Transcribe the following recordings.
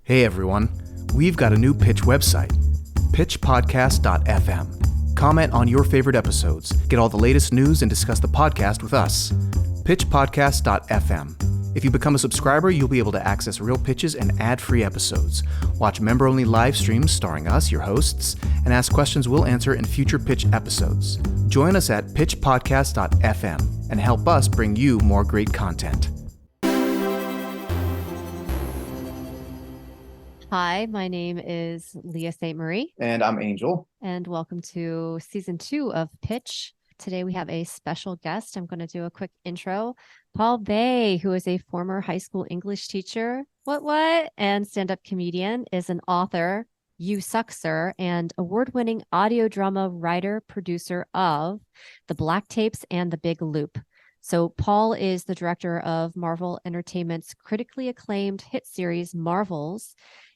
Hey everyone, we've got a new Pitch website, pitchpodcast.fm. Comment on your favorite episodes, get all the latest news, and discuss the podcast with us. Pitchpodcast.fm. If you become a subscriber, you'll be able to access real pitches and ad-free episodes, watch member-only live streams starring us, your hosts, and ask questions we'll answer in future Pitch episodes. Join us at pitchpodcast.fm and help us bring you more great content. Hi, my name is Leah St. Marie. And I'm Angel. And welcome to season 2 of Pitch. Today we have a special guest. I'm going to do a quick intro. Paul Bae, who is a former high school English teacher, and stand-up comedian, is an author, You Suck Sir, and award-winning audio drama writer, producer of The Black Tapes and The Big Loop. So Paul is the director of Marvel Entertainment's critically acclaimed hit series, Marvels,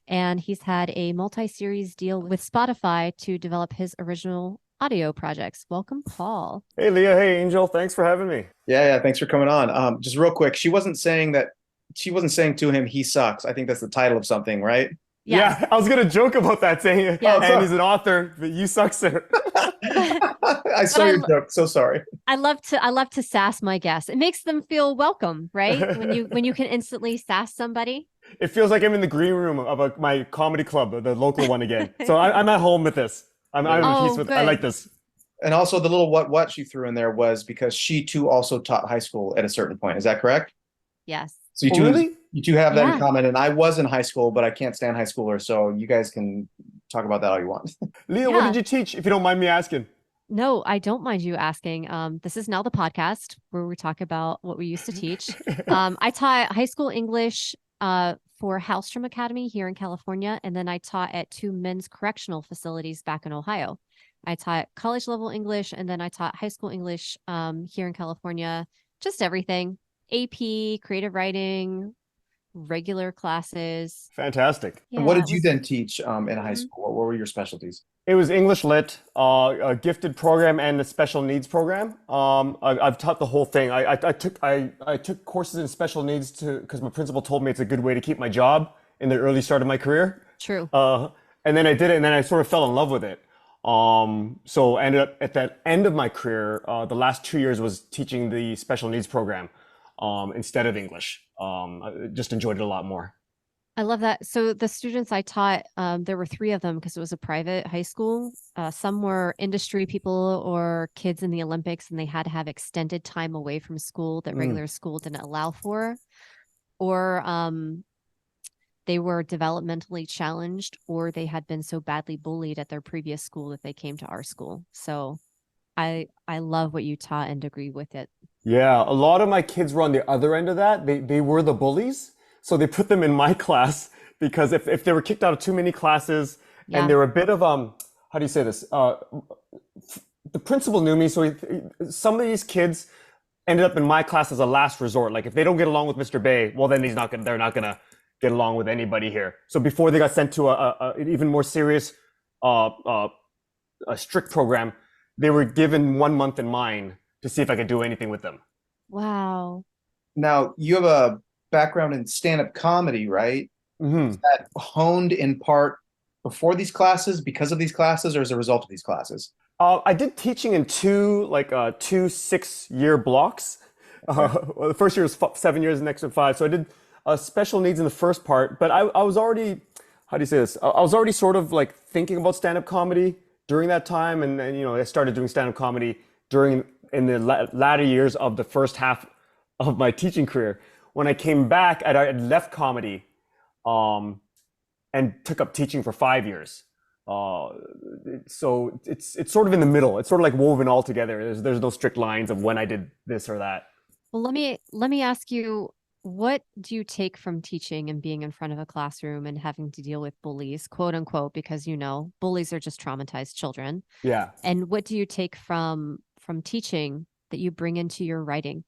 and he's had a multi-series deal with Spotify to develop his original audio projects. Welcome, Paul. Hey, Leah. Hey, Angel. Thanks for having me. Yeah. Thanks for coming on. Just real quick, she wasn't saying to him, he sucks. I think that's the title of something, right? Yes. Yeah, I was going to joke about that, saying, Yeah. and he's an author, but you suck, sir. I saw your joke. So sorry. I love to sass my guests. It makes them feel welcome, right? When you can instantly sass somebody. It feels like I'm in the green room of my comedy club, the local one again. So I'm at home with this. I'm at peace with. I like this. And also the little what she threw in there was because she too also taught high school at a certain point. Is that correct? Yes. So you two have that in common. And I was in high school, but I can't stand high schoolers. So you guys can talk about that all you want. Leah, what did you teach, if you don't mind me asking? No, I don't mind you asking. This is now the podcast where we talk about what we used to teach. I taught high school English for Hallstrom Academy here in California, and then I taught at 2 men's correctional facilities back in Ohio. I taught college level English, and then I taught high school English here in California. Just everything: AP, creative writing, regular classes. Fantastic. Yeah, and what did you then teach in high school? What were your specialties? It was English Lit, a gifted program, and a special needs program. I've taught the whole thing. I took courses in special needs because my principal told me it's a good way to keep my job in the early start of my career. True. And then I did it, and then I sort of fell in love with it. So I ended up at that end of my career, the last 2 years was teaching the special needs program instead of English. I just enjoyed it a lot more. I love that. So the students I taught, there were 3 of them because it was a private high school. Some were industry people or kids in the Olympics, and they had to have extended time away from school that regular school didn't allow for. Or they were developmentally challenged, or they had been so badly bullied at their previous school that they came to our school. So I love what you taught and agree with it. Yeah, a lot of my kids were on the other end of that. They were the bullies. So they put them in my class because if they were kicked out of too many classes and they were a bit of, how do you say this? The principal knew me. So some of these kids ended up in my class as a last resort. Like if they don't get along with Mr. Bae, well, then they're not going to get along with anybody here. So before they got sent to an even more serious, a strict program, they were given 1 month in mine to see if I could do anything with them. Wow. Now you have a background in stand-up comedy, right? Mm-hmm. Is that honed in part before these classes, because of these classes, or as a result of these classes? I did teaching in two 6-year blocks. The first year was 7 years, the next one 5. So I did special needs in the first part, but I was already, how do you say this? I was already sort of like thinking about stand-up comedy during that time, and I started doing stand-up comedy in the latter years of the first half of my teaching career. When I came back, I had left comedy and took up teaching for 5 years. So it's sort of in the middle. It's sort of like woven all together. There's no strict lines of when I did this or that. Well, let me ask you, what do you take from teaching and being in front of a classroom and having to deal with bullies, quote unquote, because bullies are just traumatized children. Yeah. And what do you take from teaching that you bring into your writing?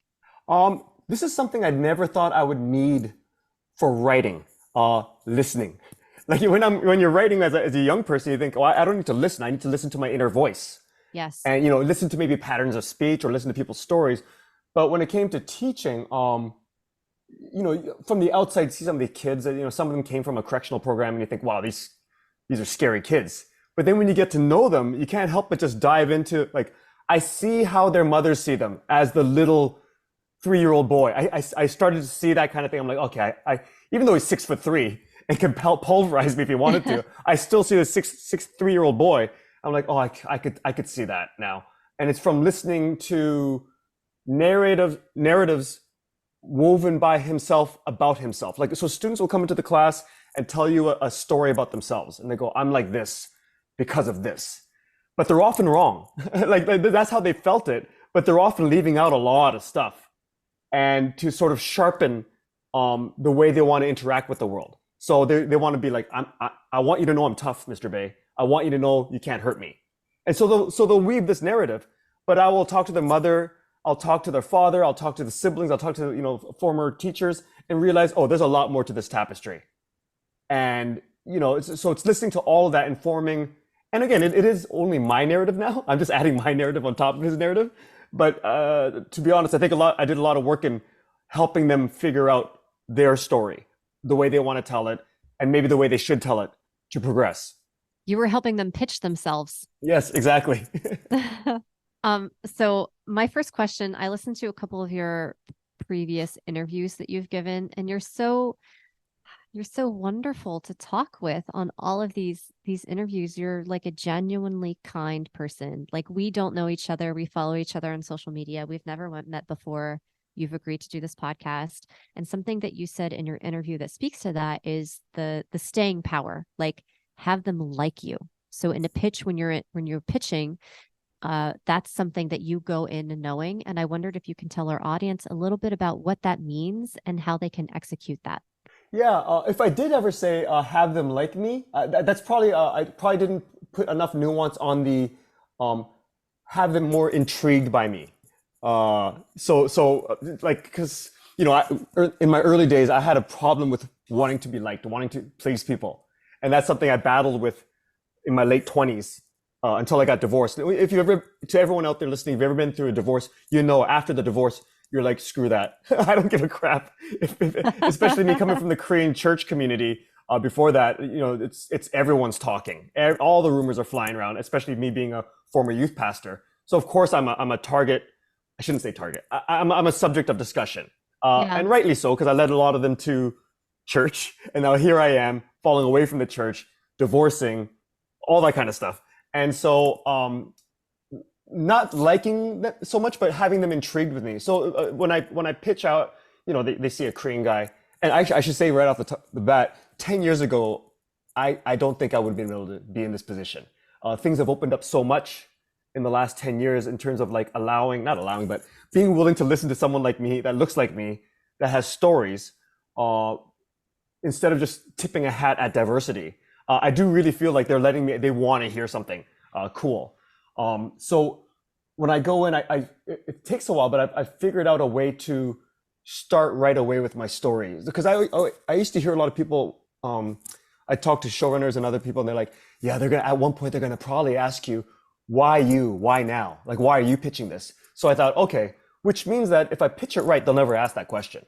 This is something I never thought I would need for writing, listening. Like when you're writing as a young person, you think, oh, I don't need to listen. I need to listen to my inner voice. Yes. And, listen to maybe patterns of speech or listen to people's stories. But when it came to teaching, from the outside, see some of the kids, some of them came from a correctional program and you think, wow, these are scary kids. But then when you get to know them, you can't help but just dive into, like, I see how their mothers see them as the little 3-year-old boy. I started to see that kind of thing. I'm like, okay, I even though he's 6'3" and can pulverize me if he wanted to, I still see the 3-year-old boy. I'm like, oh, I could see that now. And it's from listening to narratives woven by himself about himself. Like, so students will come into the class and tell you a story about themselves, and they go, I'm like this because of this. But they're often wrong. like that's how they felt it, but they're often leaving out a lot of stuff. And to sort of sharpen the way they want to interact with the world. So they want to be like, I want you to know I'm tough, Mr. Bae. I want you to know you can't hurt me. And so they'll weave this narrative, but I will talk to their mother, I'll talk to their father, I'll talk to the siblings, I'll talk to, former teachers, and realize, oh, there's a lot more to this tapestry. And, so it's listening to all of that, informing. And again, it is only my narrative now. I'm just adding my narrative on top of his narrative. But to be honest, I did a lot of work in helping them figure out their story, the way they want to tell it, and maybe the way they should tell it to progress. You were helping them pitch themselves. Yes, exactly. So my first question, I listened to a couple of your previous interviews that you've given, and you're so wonderful to talk with on all of these interviews. You're like a genuinely kind person. Like, we don't know each other. We follow each other on social media. We've never met before. You've agreed to do this podcast. And something that you said in your interview that speaks to that is the staying power, like, have them like you. So in a pitch, when you're pitching, that's something that you go in knowing. And I wondered if you can tell our audience a little bit about what that means and how they can execute that. Yeah, if I did ever say have them like me, that's probably I probably didn't put enough nuance on the have them more intrigued by me. Like, because in my early days, I had a problem with wanting to be liked, wanting to please people, and that's something I battled with in my late 20s until I got divorced. If you ever, to everyone out there listening, if you've ever been through a divorce, after the divorce, you're like, screw that. I don't give a crap. Especially me coming from the Korean church community. Before that, it's everyone's talking. All the rumors are flying around, especially me being a former youth pastor. So of course I'm a target. I shouldn't say target. I'm a subject of discussion. And rightly so, because I led a lot of them to church. And now here I am falling away from the church, divorcing, all that kind of stuff. And so, not liking that so much, but having them intrigued with me. So when I pitch out, they see a Korean guy, and I should say right off the bat, 10 years ago, I don't think I would have been able to be in this position. Things have opened up so much in the last 10 years in terms of like but being willing to listen to someone like me, that looks like me, that has stories, instead of just tipping a hat at diversity. I do really feel like they're they want to hear something cool. So when I go in, it takes a while, but I figured out a way to start right away with my stories. Because I used to hear a lot of people, I talked to showrunners and other people, and they're like, yeah, at one point, they're going to probably ask you, why you? Why now? Like, why are you pitching this? So I thought, okay, which means that if I pitch it right, they'll never ask that question.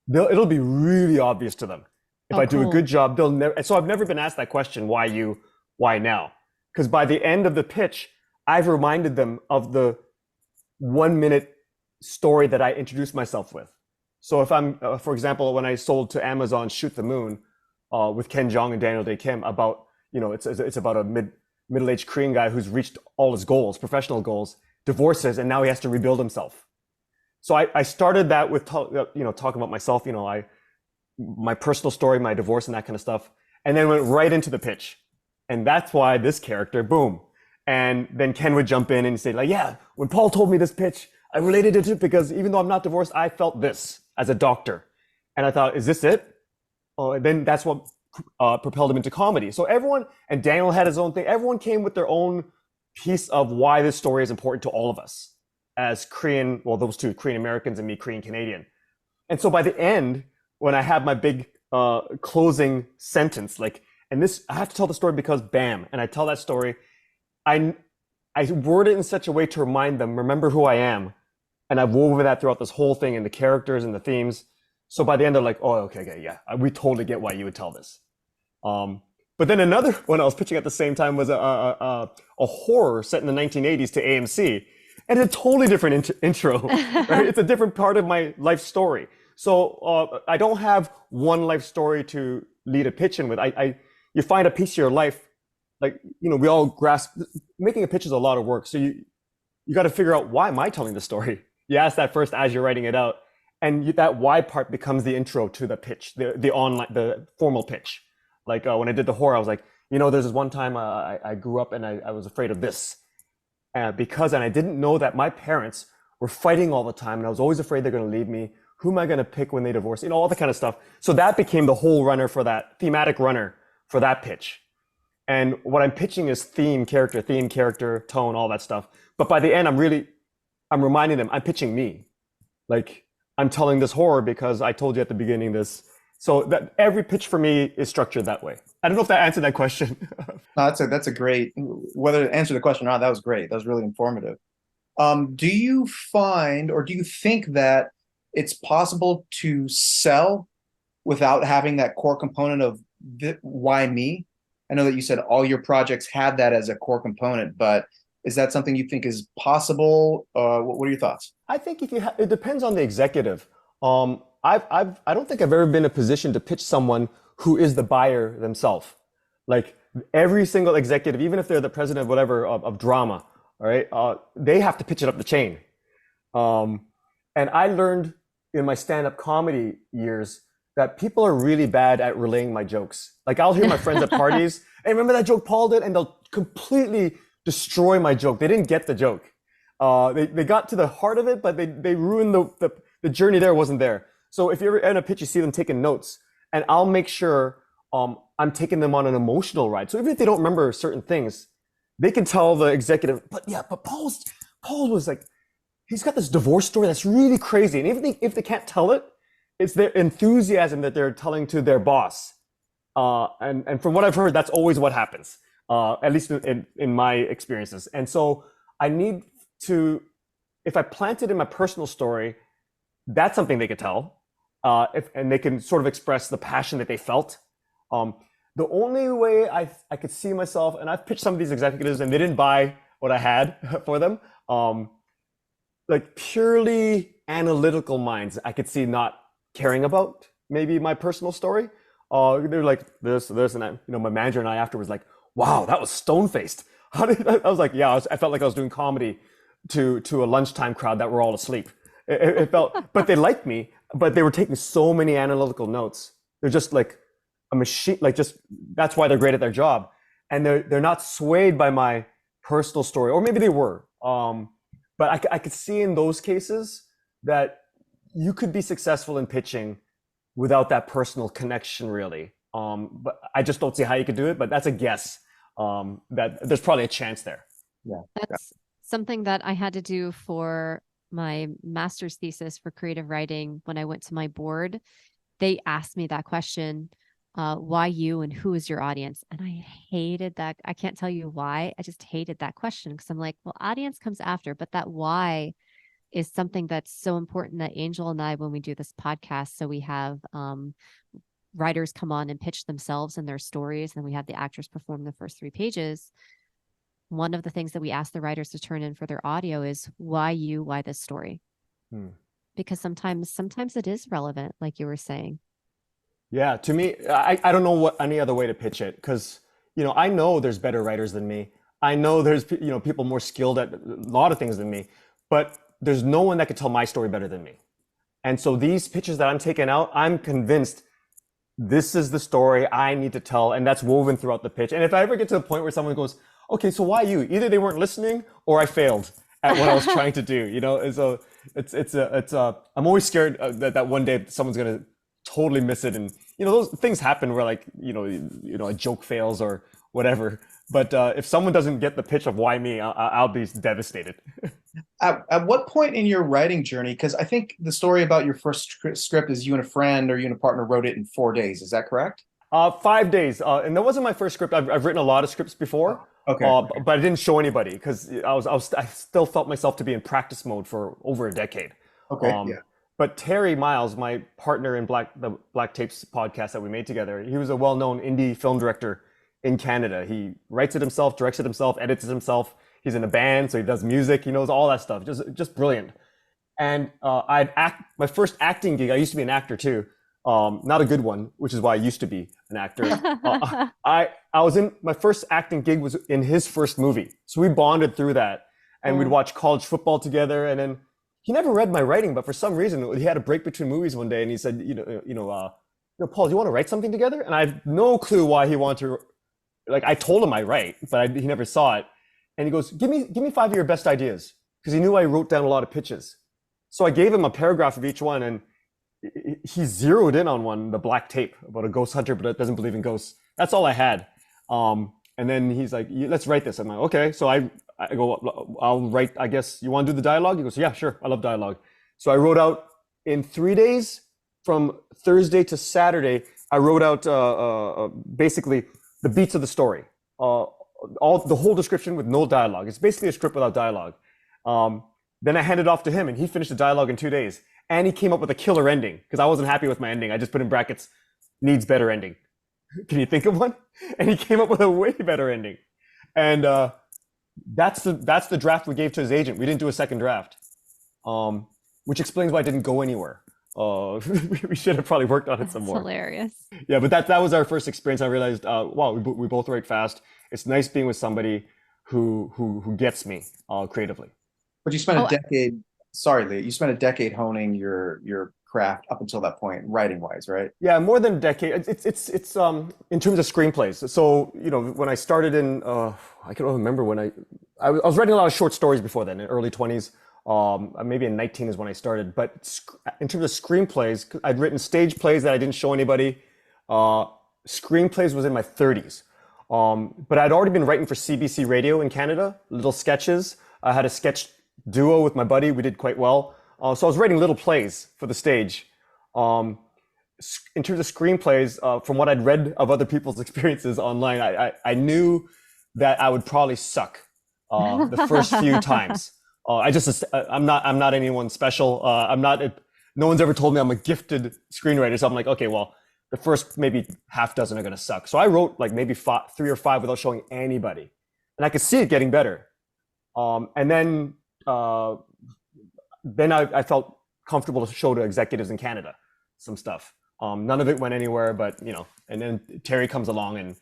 It'll be really obvious to them. If I do a good job, they'll never. So I've never been asked that question, why you? Why now? Because by the end of the pitch, I've reminded them of the 1-minute story that I introduced myself with. So if I'm, for example, when I sold to Amazon Shoot the Moon with Ken Jeong and Daniel Dae Kim, about, it's about a middle-aged Korean guy who's reached all his goals, professional goals, divorces, and now he has to rebuild himself. So I started that with, talking about myself, my personal story, my divorce and that kind of stuff, and then went right into the pitch. And that's why this character, boom. And then Ken would jump in and say, like, yeah, when Paul told me this pitch, I related it to it because even though I'm not divorced, I felt this as a doctor. And I thought, is this it? And then that's what propelled him into comedy. So everyone, and Daniel had his own thing. Everyone came with their own piece of why this story is important to all of us as Korean, well, those two, Korean Americans and me, Korean Canadian. And so by the end, when I have my big closing sentence, and this, I have to tell the story because bam, and I tell that story, I word it in such a way to remind them, remember who I am. And I've woven that throughout this whole thing and the characters and the themes. So by the end, they're like, oh, okay, yeah, we totally get why you would tell this. But then another one I was pitching at the same time was a horror set in the 1980s to AMC, and it's a totally different intro. Right? It's a different part of my life story. So I don't have one life story to lead a pitch in with. You find a piece of your life, like, we all grasp. Making a pitch is a lot of work. So you got to figure out, why am I telling the story? You ask that first as you're writing it out, and that why part becomes the intro to the pitch, the formal pitch. Like when I did the horror, I was like, there's this one time I grew up and I was afraid of this, and I didn't know that my parents were fighting all the time, and I was always afraid they're going to leave me. Who am I going to pick when they divorce? All that kind of stuff. So that became the whole runner for that thematic runner for that pitch. And what I'm pitching is theme, character, tone, all that stuff. But by the end, I'm reminding them, I'm pitching me. Like, I'm telling this horror because I told you at the beginning this. So that every pitch for me is structured that way. I don't know if that answered that question. No, that's a great, whether to answer the question or not, that was great. That was really informative. Do you find, or do you think that it's possible to sell without having that core component of why me? I know that you said all your projects had that as a core component, but is that something you think is possible? What are your thoughts? I think it depends on the executive. I don't think I've ever been in a position to pitch someone who is the buyer themselves. Like, every single executive, even if they're the president of whatever of drama, all right, they have to pitch it up the chain. And I learned in my stand-up comedy years that people are really bad at relaying my jokes. Like, I'll hear my friends at parties, hey, remember that joke Paul did? And they'll completely destroy my joke. They didn't get the joke. They got to the heart of it, but they ruined the journey there wasn't there. So if you're ever in a pitch, you see them taking notes, and I'll make sure I'm taking them on an emotional ride. So even if they don't remember certain things, they can tell the executive, but Paul was like, he's got this divorce story that's really crazy. And even if they can't tell it, it's their enthusiasm that they're telling to their boss. And from what I've heard, that's always what happens, at least in my experiences. And so I need to, if I plant it in my personal story, that's something they could tell. And they can sort of express the passion that they felt. The only way I could see myself, and I've pitched some of these executives and they didn't buy what I had for them, like purely analytical minds, I could see not caring about maybe my personal story. They're like this, and my manager and I afterwards like, wow, that was stone-faced. I was like, yeah, I felt like I was doing comedy to a lunchtime crowd that were all asleep. It felt, but they liked me, but they were taking so many analytical notes. They're just like a machine, like just, that's why they're great at their job. And they're not swayed by my personal story, or maybe they were. But I could see in those cases that you could be successful in pitching without that personal connection, really. But I just don't see how you could do it, but that's a guess. That there's probably a chance there. Yeah. That's something that I had to do for my master's thesis for creative writing. When I went to my board, they asked me that question, why you and who is your audience? And I hated that. I can't tell you why. I just hated that question because I'm like, well, audience comes after, but that why is something that's so important that Angel and I, when we do this podcast, so we have writers come on and pitch themselves and their stories, and we have the actors perform the first 3 pages. One of the things that we ask the writers to turn in for their audio is why you, why this story? Because sometimes it is relevant, like you were saying. Yeah, to me, I don't know what any other way to pitch it, because I know there's better writers than me. I know there's people more skilled at a lot of things than me, but there's no one that could tell my story better than me. And so these pitches that I'm taking out, I'm convinced this is the story I need to tell, and that's woven throughout the pitch. And if I ever get to the point where someone goes, okay, so why you? Either they weren't listening or I failed at what I was trying to do, And so I'm always scared that one day someone's gonna totally miss it, and those things happen where like a joke fails or whatever. But if someone doesn't get the pitch of why me, I'll be devastated. At what point in your writing journey, because I think the story about your first script is you and a friend or you and a partner wrote it in 4 days. Is that correct? 5 days. And that wasn't my first script. I've written a lot of scripts before. Okay. But I didn't show anybody because I still felt myself to be in practice mode for over a decade. Okay. Yeah. But Terry Miles, my partner in the Black Tapes podcast that we made together, he was a well-known indie film director in Canada. He writes it himself, directs it himself, edits it himself. He's in a band, so he does music. He knows all that stuff. Just brilliant. And my first acting gig. I used to be an actor too, not a good one, which is why I used to be an actor. I was in my first acting gig was in his first movie, so we bonded through that, and we'd watch college football together. And then he never read my writing, but for some reason he had a break between movies one day, and he said, Paul, do you want to write something together? And I have no clue why he wanted to. Like, I told him I write, but he never saw it. And he goes, give me 5 of your best ideas, because he knew I wrote down a lot of pitches. So I gave him a paragraph of each one, and he zeroed in on one, the Black Tape, about a ghost hunter but doesn't believe in ghosts. That's all I had. And then he's like, let's write this. I'm like, okay. So I go, I'll write, I guess, you want to do the dialogue? He goes, yeah, sure. I love dialogue. So I wrote out in 3 days, from Thursday to Saturday, I wrote out basically the beats of the story, the whole description with no dialogue. It's basically a script without dialogue. Then I handed off to him, and he finished the dialogue in 2 days. And he came up with a killer ending, because I wasn't happy with my ending. I just put in brackets, needs better ending. Can you think of one? And he came up with a way better ending. And that's the draft we gave to his agent. We didn't do a second draft, which explains why it didn't go anywhere. We should have probably worked on it some more. Hilarious. Yeah, but that was our first experience. I realized, wow, we both write fast. It's nice being with somebody who gets me creatively. But you spent a decade. Sorry, Leah. You spent a decade honing your craft up until that point, writing wise, right? Yeah, more than a decade. It's in terms of screenplays. So when I started in, I can't remember when I was writing a lot of short stories before then, in early 20s. Maybe in 19 is when I started. But in terms of screenplays, I'd written stage plays that I didn't show anybody. Screenplays was in my 30s. But I'd already been writing for CBC Radio in Canada, little sketches. I had a sketch duo with my buddy. We did quite well. So I was writing little plays for the stage. In terms of screenplays, from what I'd read of other people's experiences online, I knew that I would probably suck the first few times. I'm not anyone special. No one's ever told me I'm a gifted screenwriter. So I'm like, okay, well, the first maybe half dozen are going to suck. So I wrote like maybe 3 or 5 without showing anybody. And I could see it getting better. And then I felt comfortable to show to executives in Canada some stuff. None of it went anywhere, but and then Terry comes along and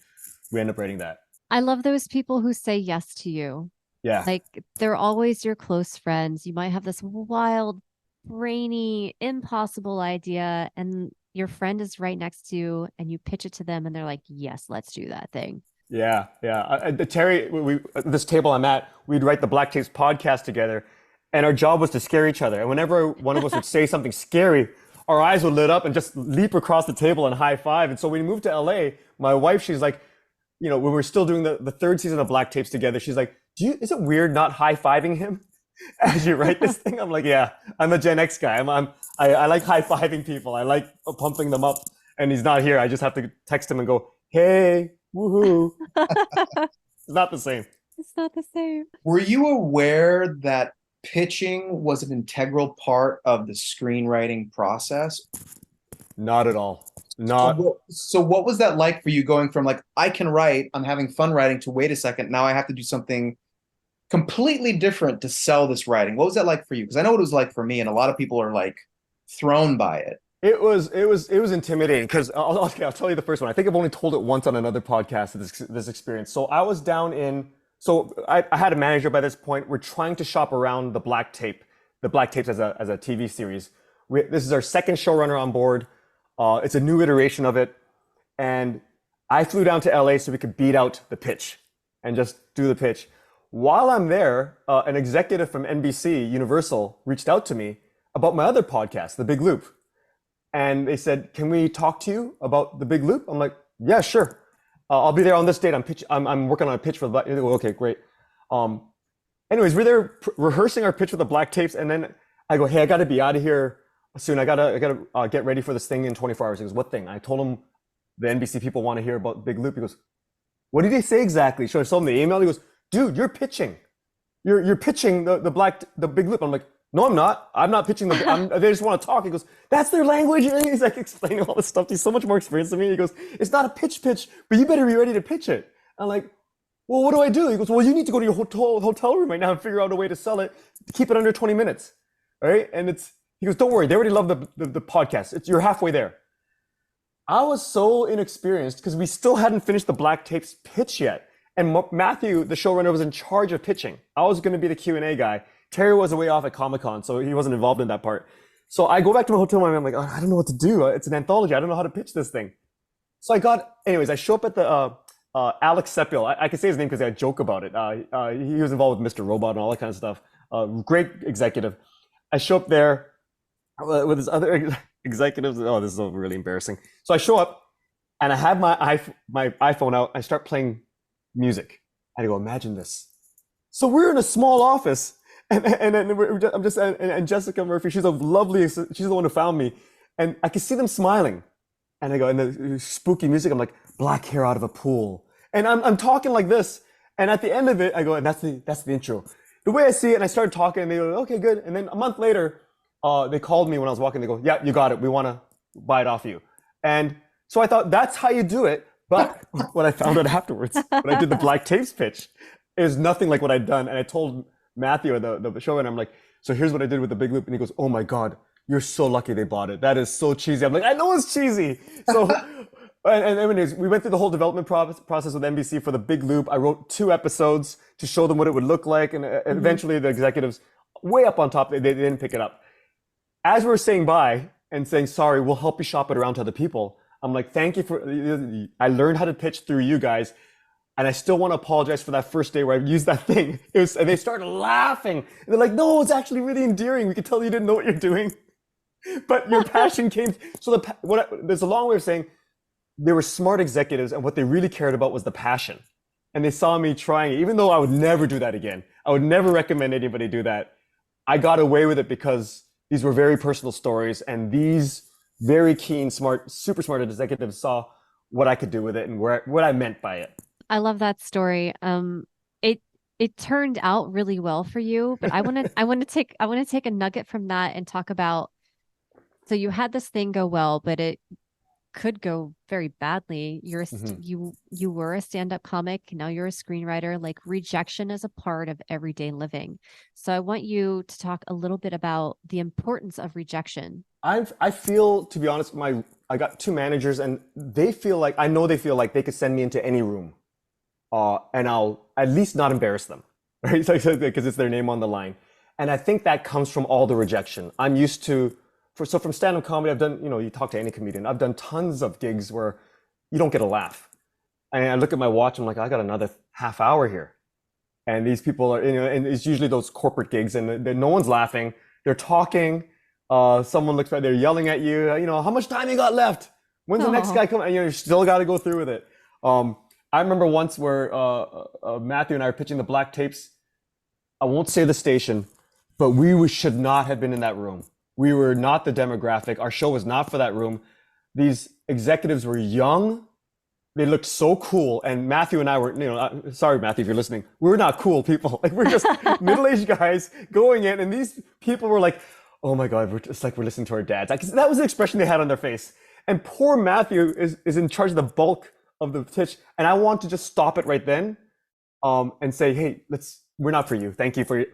we end up writing that. I love those people who say yes to you. Yeah. Like, they're always your close friends. You might have this wild, brainy, impossible idea, and your friend is right next to you, and you pitch it to them, and they're like, yes, let's do that thing. Yeah. Terry, this table I'm at, we'd write the Black Tapes podcast together, and our job was to scare each other. And whenever one of us would say something scary, our eyes would lit up and just leap across the table and high five. And so when we moved to LA, my wife, she's like, when we're still doing the third season of Black Tapes together, she's like, is it weird not high-fiving him as you write this thing? I'm like, yeah, I'm a Gen X guy. I like high-fiving people. I like pumping them up, and he's not here. I just have to text him and go, hey, woohoo. It's not the same. It's not the same. Were you aware that pitching was an integral part of the screenwriting process? Not at all. So what was that like for you, going from like, I can write, I'm having fun writing, to wait a second, now I have to do something completely different to sell this writing? What was that like for you? Because I know what it was like for me, and a lot of people are like thrown by it. It was intimidating, because I'll tell you the first one. I think I've only told it once on another podcast, this experience. So I was down in, I had a manager by this point. We're trying to shop around the Black Tapes as a TV series. This is our second showrunner on board. It's a new iteration of it. And I flew down to LA so we could beat out the pitch and just do the pitch. While I'm there, an executive from NBC Universal reached out to me about my other podcast, The Big Loop. And they said, can we talk to you about The Big Loop? I'm like, yeah, sure. I'll be there on this date. I'm working on a pitch for the Black. They go, okay, great. Anyways, we're there rehearsing our pitch for the Black Tapes. And then I go, hey, I got to be out of here soon. I gotta get ready for this thing in 24 hours. He goes, what thing? I told him the NBC people want to hear about Big Loop. He goes, what did they say exactly? So I told him the email. He goes, dude, you're pitching. You're pitching the Big Loop. I'm like, no, I'm not. I'm not pitching they just want to talk. He goes, that's their language. And he's like explaining all this stuff. He's so much more experienced than me. He goes, it's not a pitch, but you better be ready to pitch it. I'm like, well, what do I do? He goes, well, you need to go to your hotel room right now and figure out a way to sell it, to keep it under 20 minutes. All right. And he goes, don't worry. They already love the podcast. You're halfway there. I was so inexperienced because we still hadn't finished the Black Tapes pitch yet. And Matthew, the showrunner, was in charge of pitching. I was going to be the Q&A guy. Terry was away off at Comic-Con, so he wasn't involved in that part. So I go back to my hotel room and I'm like, oh, I don't know what to do. It's an anthology. I don't know how to pitch this thing. So I show up at the Alex Sepil. I can say his name because I joke about it. He was involved with Mr. Robot and all that kind of stuff. Great executive. I show up there with his other executives. Oh, this is really embarrassing. So I show up and I have my iPhone out. I start playing music. I go, imagine this. So we're in a small office. And Jessica Murphy, she's the one who found me, and I can see them smiling, and I go, and the spooky music, I'm like, black hair out of a pool, and I'm talking like this, and at the end of it, I go, and that's the intro. The way I see it, and I started talking, and they go, okay, good, and then a month later, they called me when I was walking. They go, yeah, you got it. We want to buy it off you, and so I thought that's how you do it. But what I found out afterwards, when I did the Black Tapes pitch, is nothing like what I'd done, and I told Matthew, the show, and I'm like, so here's what I did with the Big Loop. And he goes, oh my God, you're so lucky they bought it. That is so cheesy. I'm like, I know it's cheesy. So, and anyways, we went through the whole development process with NBC for the Big Loop. I wrote 2 episodes to show them what it would look like. And eventually the executives, way up on top, they didn't pick it up. As we were saying bye and saying, sorry, we'll help you shop it around to other people. I'm like, thank you I learned how to pitch through you guys. And I still want to apologize for that first day where I used that thing. And they started laughing. And they're like, no, it's actually really endearing. We could tell you didn't know what you're doing. But your passion came. So there's a long way of saying they were smart executives, and what they really cared about was the passion. And they saw me trying it, even though I would never do that again. I would never recommend anybody do that. I got away with it because these were very personal stories, and these very keen, smart, super smart executives saw what I could do with it and what I meant by it. I love that story. It turned out really well for you, but I want to take a nugget from that and talk about, so you had this thing go well, but it could go very badly. You were a stand-up comic, now you're a screenwriter. Like, rejection is a part of everyday living. So I want you to talk a little bit about the importance of rejection. I feel, to be honest, I got 2 managers, and I know they feel like they could send me into any room. And I'll at least not embarrass them, right? Because it's their name on the line. And I think that comes from all the rejection. I'm used to, from stand-up comedy, I've done, you talk to any comedian, I've done tons of gigs where you don't get a laugh. And I look at my watch, I'm like, I got another half hour here. And these people are, and it's usually those corporate gigs, and no one's laughing. They're talking. Someone looks back, they're yelling at you, how much time you got left? When's the next guy coming? And you still got to go through with it. I remember once where Matthew and I were pitching the Black Tapes. I won't say the station, but we should not have been in that room. We were not the demographic. Our show was not for that room. These executives were young. They looked so cool. And Matthew and I were, sorry, Matthew, if you're listening, we're not cool people. Like, we're just middle-aged guys going in. And these people were like, oh my God, it's like we're listening to our dads. That was the expression they had on their face. And poor Matthew is in charge of the bulk of the pitch, and I want to just stop it right then, and say, hey, we're not for you. Thank you for your,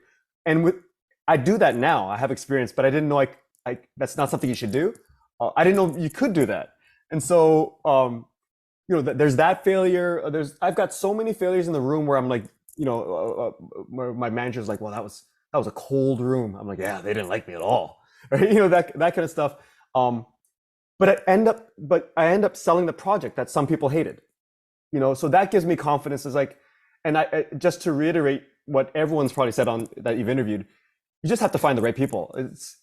and I do that now. I have experience, but I didn't know that's not something you should do. I didn't know you could do that. And so, there's that failure. I've got so many failures in the room where I'm like, where my manager's like, well, that was a cold room. I'm like, yeah, they didn't like me at all. Right? that kind of stuff. But I end up selling the project that some people hated, so that gives me confidence. Is like, and I just to reiterate what everyone's probably said on that you've interviewed, you just have to find the right people.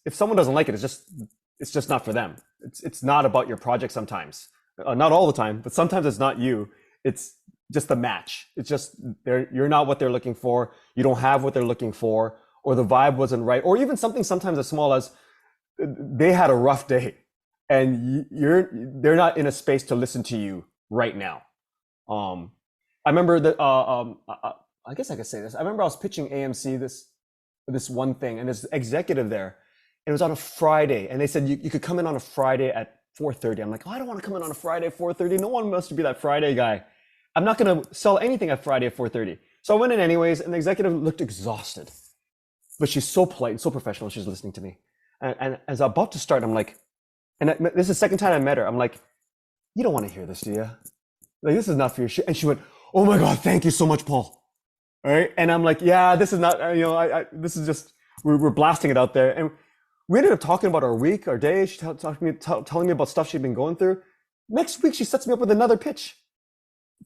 If someone doesn't like it, it's just not for them. It's not about your project sometimes, not all the time, but sometimes it's not you. It's just the match. It's just you're not what they're looking for. You don't have what they're looking for, or the vibe wasn't right, or even something sometimes as small as they had a rough day. And they're not in a space to listen to you right now. I remember that, I guess I could say this. I remember I was pitching AMC this one thing, and this executive there, and it was on a Friday, and they said you could come in on a Friday at 4:30. I'm like, oh, I don't want to come in on a Friday at 4:30. No one wants to be that Friday guy. I'm not going to sell anything at Friday at 4:30. So I went in anyways, and the executive looked exhausted, but she's so polite and so professional. She's listening to me, and as I'm about to start, I'm like, this is the second time I met her. I'm like, you don't want to hear this, do you? Like, this is not for your shit. And she went, oh my God, thank you so much, Paul. All right. And I'm like, yeah, this is not, this is just, we're blasting it out there. And we ended up talking about our week, our day. She telling me about stuff she'd been going through. Next week, she sets me up with another pitch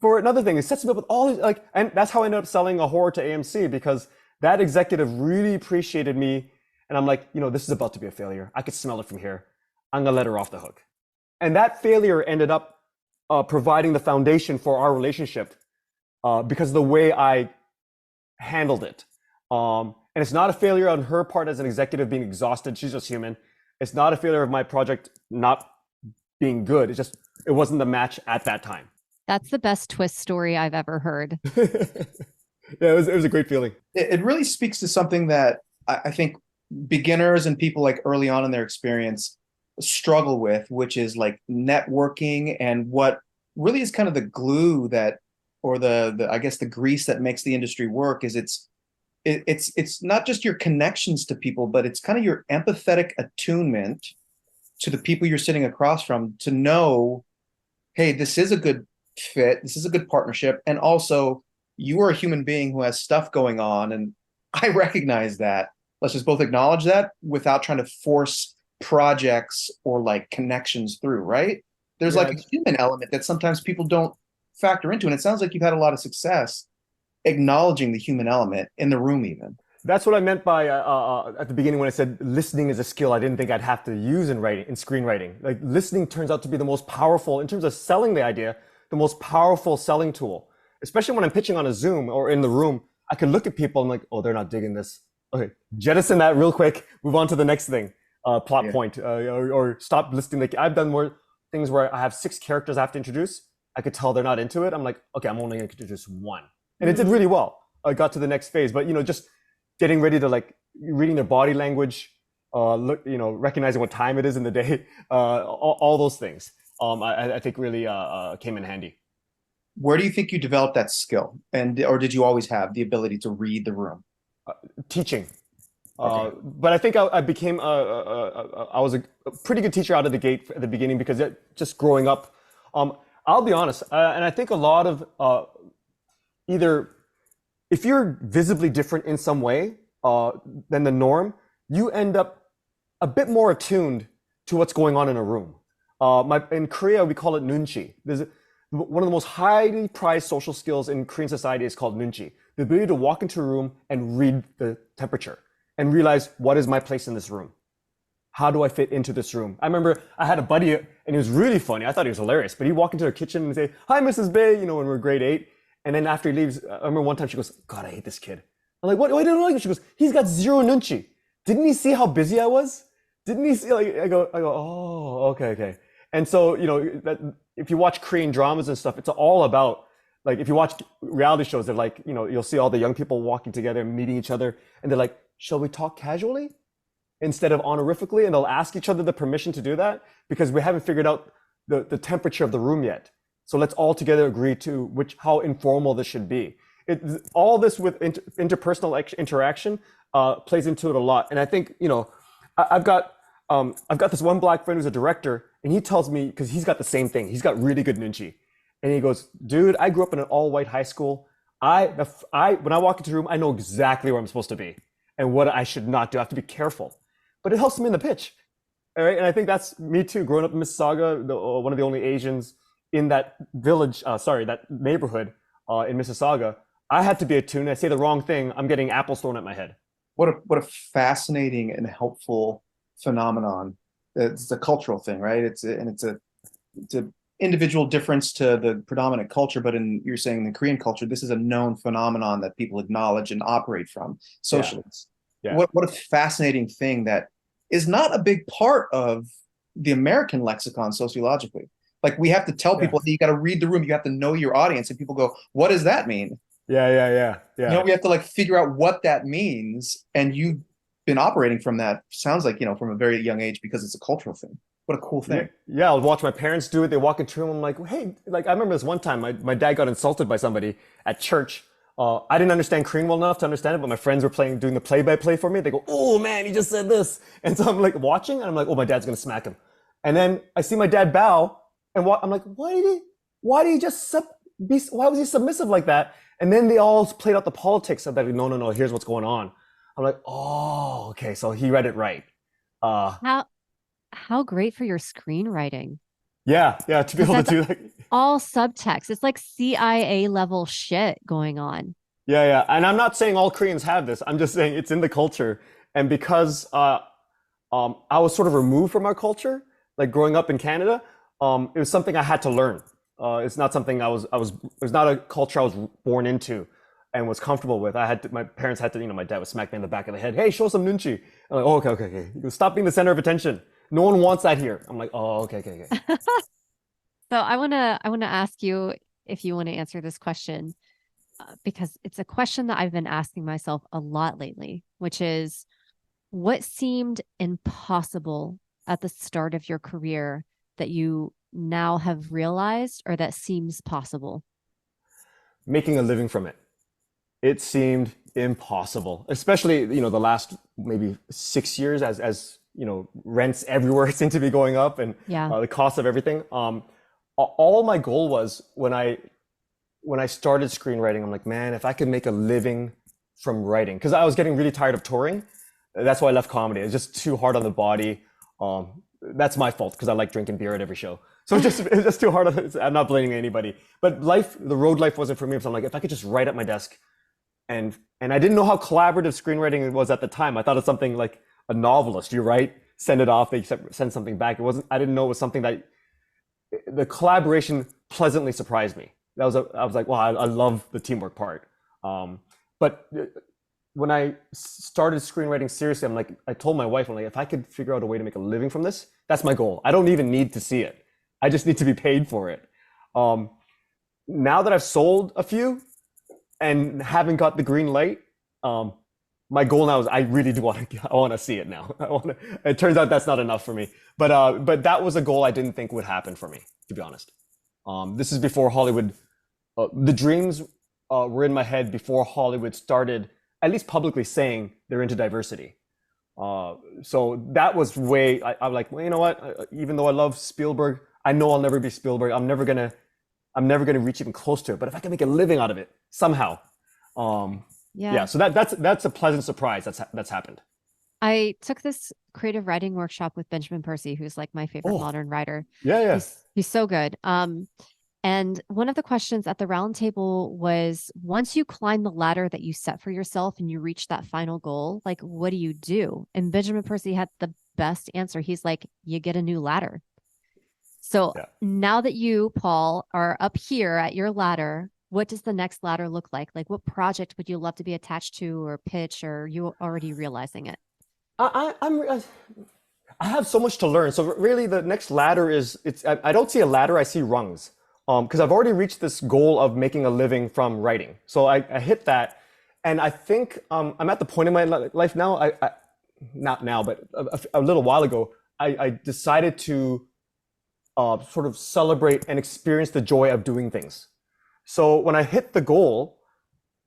for another thing. It sets me up with all these, and that's how I ended up selling a horror to AMC, because that executive really appreciated me. And I'm like, this is about to be a failure. I could smell it from here. I'm going to let her off the hook. And that failure ended up providing the foundation for our relationship because of the way I handled it. And it's not a failure on her part as an executive being exhausted. She's just human. It's not a failure of my project not being good. It wasn't the match at that time. That's the best twist story I've ever heard. Yeah, it was a great feeling. It really speaks to something that I think beginners and people like early on in their experience struggle with, which is like networking, and what really is kind of the glue that, or the I guess the grease that makes the industry work, is it's not just your connections to people, but it's kind of your empathetic attunement to the people you're sitting across from, to know, hey, this is a good fit, this is a good partnership, and also you are a human being who has stuff going on, and I recognize that. Let's just both acknowledge that without trying to force projects or like connections through, right? There's like a human element that sometimes people don't factor into, and it sounds like you've had a lot of success acknowledging the human element in the room even. That's what I meant by at the beginning when I said listening is a skill I didn't think I'd have to use in screenwriting. Like, listening turns out to be the most powerful, in terms of selling the idea, the most powerful selling tool. Especially when I'm pitching on a Zoom or in the room, I can look at people and like, oh, they're not digging this. Okay, jettison that real quick, move on to the next thing. Plot point, or stop listing. Like, I've done more things where I have 6 characters I have to introduce. I could tell they're not into it. I'm like, okay, I'm only going to introduce 1, and it did really well. I got to the next phase, but just getting ready to, like, reading their body language, recognizing what time it is in the day, all those things. I think really came in handy. Where do you think you developed that skill, or did you always have the ability to read the room? Teaching. Okay. But I think I became I was a pretty good teacher out of the gate at the beginning, because just growing up, I'll be honest, and I think a lot of either, if you're visibly different in some way than the norm, you end up a bit more attuned to what's going on in a room. In Korea, we call it nunchi. One of the most highly prized social skills in Korean society is called nunchi, the ability to walk into a room and read the temperature and realize, what is my place in this room? How do I fit into this room? I remember I had a buddy, and he was really funny. I thought he was hilarious, but he'd walk into the kitchen and say, hi, Mrs. Bae, when we were grade 8. And then after he leaves, I remember one time she goes, God, I hate this kid. I'm like, what? Why didn't I like him? She goes, he's got zero nunchi. Didn't he see how busy I was? Didn't he see, I go, oh, okay. And so, that if you watch Korean dramas and stuff, it's all about, like, if you watch reality shows, they're like, you'll see all the young people walking together and meeting each other, and they're like, shall we talk casually instead of honorifically? And they'll ask each other the permission to do that, because we haven't figured out the temperature of the room yet. So let's all together agree to how informal this should be. All this with interpersonal interaction plays into it a lot. And I think, I've got this one black friend who's a director, and he tells me, because he's got the same thing, he's got really good nunchi. And he goes, dude, I grew up in an all-white high school. When I walk into a room, I know exactly where I'm supposed to be and what I should not do. I have to be careful. But it helps me in the pitch. All right. And I think that's me too. Growing up in Mississauga, one of the only Asians in that village, that neighborhood in Mississauga, I had to be attuned. I say the wrong thing, I'm getting apples thrown at my head. What a fascinating and helpful phenomenon. It's a cultural thing, right? It's a individual difference to the predominant culture, but you're saying in the Korean culture, this is a known phenomenon that people acknowledge and operate from socially. Yeah. What a fascinating thing that is not a big part of the American lexicon sociologically. Like, we have to tell people, hey, you got to read the room, you have to know your audience, and people go, what does that mean? You know, we have to like figure out what that means. And you've been operating from that, sounds like, you know, from a very young age because it's a cultural thing. What a cool thing. Yeah, I'll watch my parents do it. They walk into a room. I'm like, hey, like I remember this one time my dad got insulted by somebody at church. I didn't understand Korean well enough to understand it, but my friends were doing the play-by-play for me. They go, oh man, he just said this. And so I'm like watching and I'm like, oh, my dad's going to smack him. And then I see my dad bow and I'm like, why was he submissive like that? And then they all played out the politics of that. No, here's what's going on. I'm like, oh, okay. So he read it right. How great for your screenwriting. Yeah, to be able to do like all subtext. It's like CIA level shit going on. Yeah. And I'm not saying all Koreans have this. I'm just saying it's in the culture. And because I was sort of removed from our culture, like growing up in Canada, it was something I had to learn. It's not something it was not a culture I was born into and was comfortable with. My parents had to, my dad would smack me in the back of the head. Hey, show some nunchi. I'm like, oh, okay. Stop being the center of attention. No one wants that here. I'm like, oh, okay. So I wanna ask you if you want to answer this question, because it's a question that I've been asking myself a lot lately, which is, what seemed impossible at the start of your career that you now have realized, or that seems possible? Making a living from it. It seemed impossible, especially, the last maybe 6 years as rents everywhere seem to be going up and the cost of everything. All my goal was when I started screenwriting, I'm like, man, if I could make a living from writing, because I was getting really tired of touring. That's why I left comedy. It's just too hard on the body. That's my fault because I like drinking beer at every show. So it's just too hard. I'm not blaming anybody. But the road life wasn't for me. So I'm like, if I could just write at my desk, and I didn't know how collaborative screenwriting was at the time. I thought it was something like a novelist. You write, send it off, they send something back. I didn't know it was something that the collaboration pleasantly surprised me. I was like, wow, I love the teamwork part. But when I started screenwriting seriously, I'm like, I told my wife, I'm like, if I could figure out a way to make a living from this, that's my goal. I don't even need to see it. I just need to be paid for it. Now that I've sold a few and haven't got the green light, my goal now is I really do want to see it now. It turns out that's not enough for me, but that was a goal I didn't think would happen for me, to be honest. This is before Hollywood. The dreams were in my head before Hollywood started at least publicly saying they're into diversity. So that was I'm like, well, you know what? Even though I love Spielberg, I know I'll never be Spielberg. I'm never gonna reach even close to it. But if I can make a living out of it somehow, so that's a pleasant surprise that's happened. I took this creative writing workshop with Benjamin Percy, who's like my favorite modern writer. Yeah. He's so good. And one of the questions at the round table was, once you climb the ladder that you set for yourself and you reach that final goal, like, what do you do? And Benjamin Percy had the best answer. He's like, you get a new ladder. So now that you, Paul, are up here at your ladder, what does the next ladder look like? Like, what project would you love to be attached to or pitch, or are you already realizing it? I have so much to learn. So really the next ladder I don't see a ladder, I see rungs. Because I've already reached this goal of making a living from writing. So I hit that. And I think I'm at the point in my life now, not now, but a little while ago, I decided to sort of celebrate and experience the joy of doing things. So when I hit the goal,